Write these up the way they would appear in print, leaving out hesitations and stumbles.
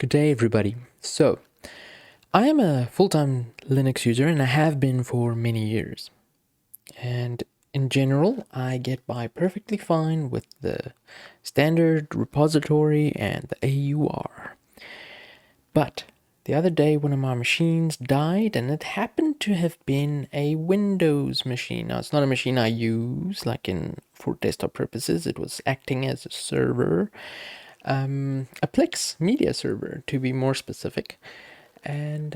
Good day, everybody. So, I am a full-time Linux user and I have been for many years. And in general, I get by perfectly fine with the standard repository and the AUR. But the other day, one of my machines died, and it happened to have been a Windows machine. Now, it's not a machine I use, for desktop purposes. It was acting as a server, a Plex media server, to be more specific. And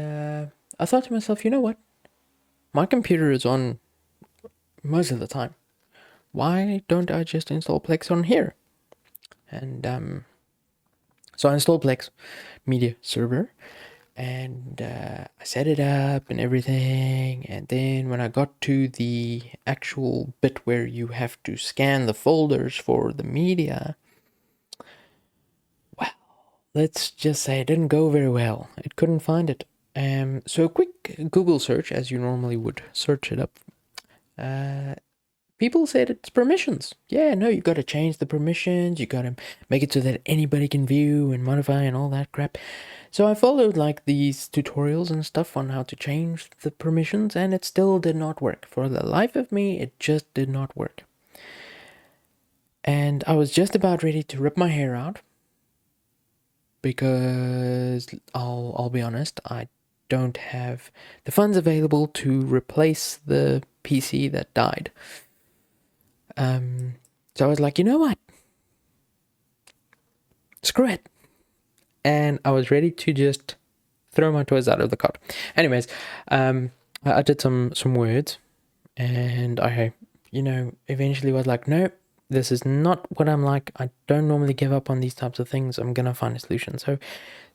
I thought to myself, you know what? My computer is on most of the time. Why don't I just install Plex on here? And so I installed Plex media server, and I set it up and everything. And then when I got to the actual bit where you have to scan the folders for the media, well, let's just say it didn't go very well. It couldn't find it. So a quick Google search, as you normally would search it up, people said it's permissions. Yeah, no, you got to change the permissions. You got to make it so that anybody can view and modify and all that crap. So I followed these tutorials and stuff on how to change the permissions, and it still did not work. For the life of me, it just did not work. And I was just about ready to rip my hair out because I'll be honest, I don't have the funds available to replace the PC that died. So I was like, you know what? Screw it. And I was ready to just throw my toys out of the cart. Anyways, I did some words, and I, eventually was like, no, this is not what I'm like. I don't normally give up on these types of things. I'm gonna find a solution. So,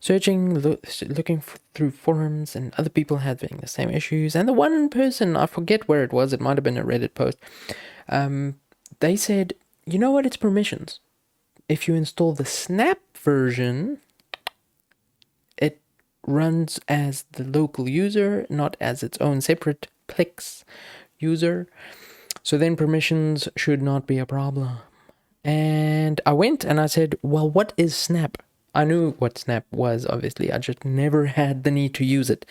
looking through forums, and other people having the same issues. And the one person, I forget where it was. It might have been a Reddit post. They said, you know what? It's permissions. If you install the Snap version, it runs as the local user, not as its own separate Plex user. So then permissions should not be a problem. And I went and I said, well, what is Snap? I knew what Snap was, obviously. I just never had the need to use it.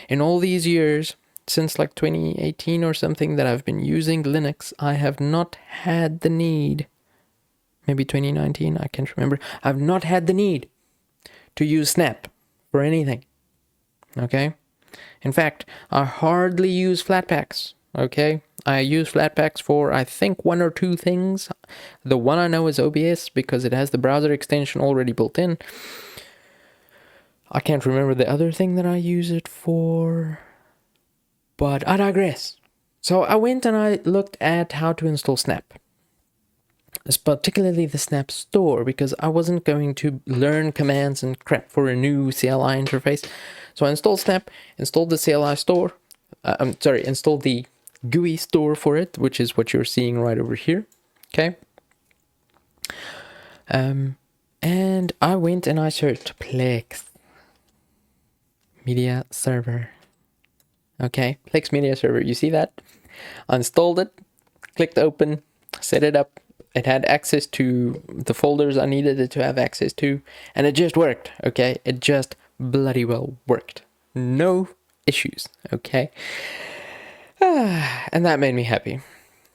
In all these years, since 2018 or something that I've been using Linux, I have not had the need, maybe 2019, I can't remember. I've not had the need to use Snap for anything. Okay? In fact, I hardly use Flatpaks. Okay? I use Flatpaks for, I think, one or two things. The one I know is OBS because it has the browser extension already built in. I can't remember the other thing that I use it for, but I digress. So I went and I looked at how to install Snap. Particularly the Snap store, because I wasn't going to learn commands and crap for a new CLI interface. So I installed Snap, installed the CLI store, installed the GUI store for it, which is what you're seeing right over here. Okay. And I went and I searched Plex media server. Okay, Plex media server. You see that? I installed it, clicked open, set it up. It had access to the folders I needed it to have access to, and it just worked. Okay, it just bloody well worked. No issues. Okay. And that made me happy,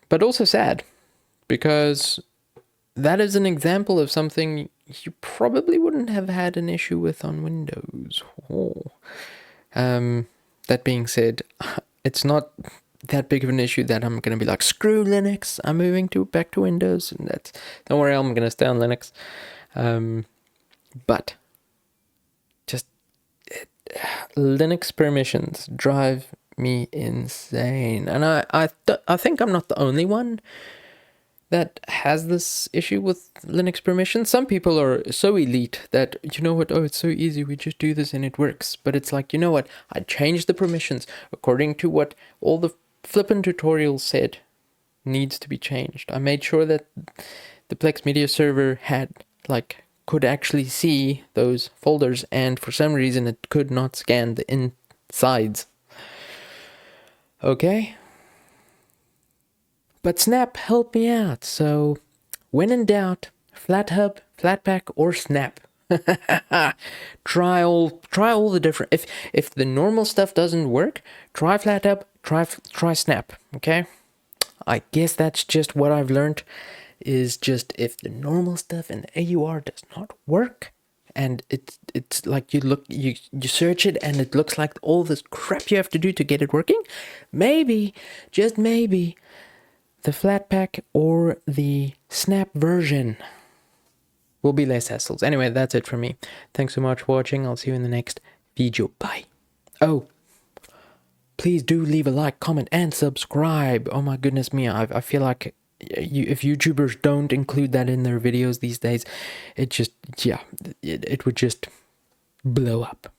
but also sad, because that is an example of something you probably wouldn't have had an issue with on Windows. That being said, it's not that big of an issue that I'm going to be like, screw Linux, I'm moving back to Windows, and don't worry, I'm going to stay on Linux. But just Linux permissions drive me insane, and I think I'm not the only one that has this issue with Linux permissions. Some people are so elite that, you know what, it's so easy, we just do this and it works. But it's like, you know what, I changed the permissions according to what all the flippin' tutorials said needs to be changed. I made sure that the Plex media server could actually see those folders, and for some reason it could not scan the insides. Okay? But Snap helped me out, so when in doubt, FlatHub, Flatpak, or Snap. try all the different. If the normal stuff doesn't work, try flat up, try snap. Okay, I guess that's just what I've learned. Is just if the normal stuff in the AUR does not work, and it's like you search it and it looks like all this crap you have to do to get it working, maybe, just maybe, the Flatpak or the Snap version will be less hassles. Anyway, that's it from me. Thanks so much for watching. I'll see you in the next video. Bye. Oh, please do leave a like, comment, and subscribe. Oh my goodness me, I feel like if YouTubers don't include that in their videos these days, it just, yeah, it would just blow up.